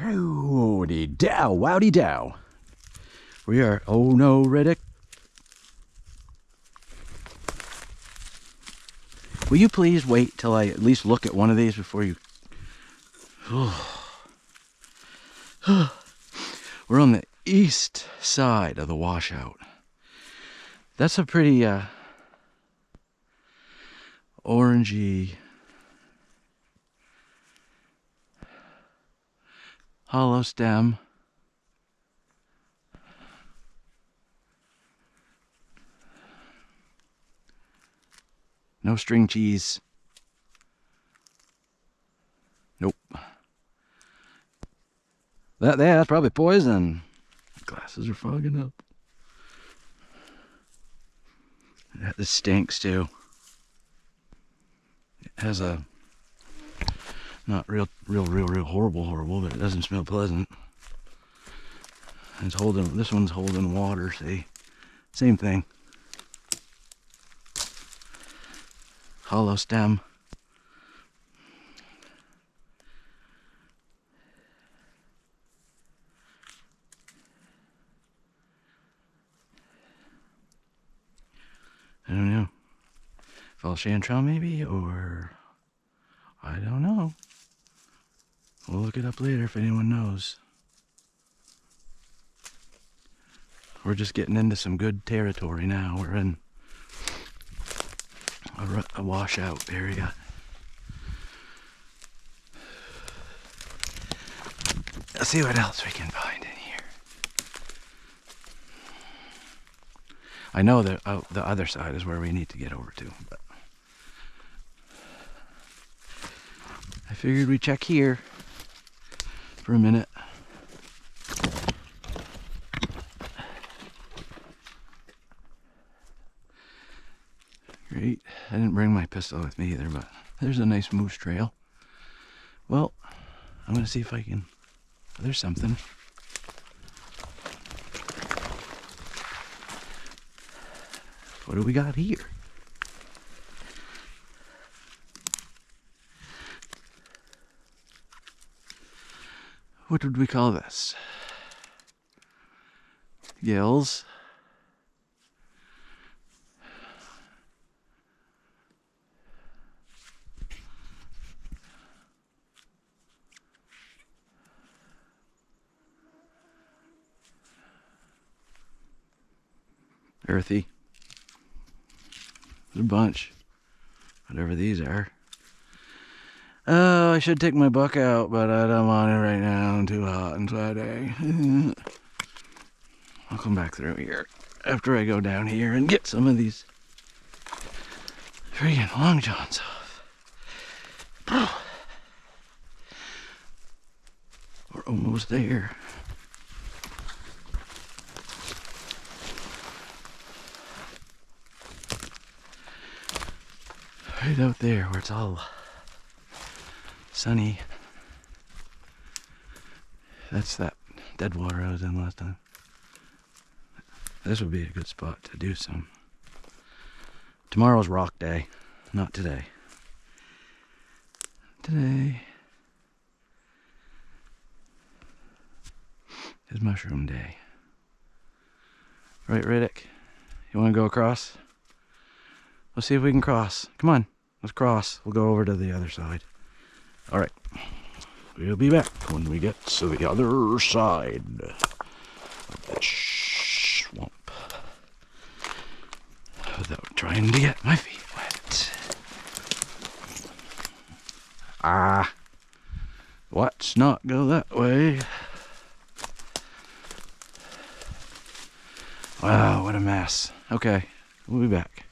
Howdy dow, wowdy dow. We are, oh no, Riddick. Will you please wait till I at least look at one of these before you... We're on the east side of the washout. That's a pretty orangey, hollow stem. No string cheese. Nope. That's probably poison. Glasses are fogging up. This stinks too. It has a not real horrible, but it doesn't smell pleasant. It's holding, this one's holding water, see? Same thing. Hollow stem. I don't know. Fall chanterelle maybe, or I don't know. We'll look it up later if anyone knows. We're just getting into some good territory now. We're in a washout area. Let's see what else we can find in here. I know that the other side is where we need to get over to, but I figured we'd check here for a minute. Great. I didn't bring my pistol with me either, but there's a nice moose trail. Well, I'm going to see if I can... There's something. What do we got here? What would we call this? Gills. Earthy. There's a bunch. Whatever these are. Oh, I should take my buck out, but I don't want it right now. I'm too hot and sweaty. I'll come back through here after I go down here and get some of these freaking long johns off. We're almost there. Right out there where it's all sunny. That's that dead water I was in last time. This would be a good spot to do some. Tomorrow's rock day, not today. Today is mushroom day. Right, Riddick? You want to go across? Let's see if we can cross. Come on, let's cross. We'll go over to the other side. All right. We'll be back when we get to the other side of that swamp. Without trying to get my feet wet. Let's not go that way. Wow, what a mess. Okay, we'll be back.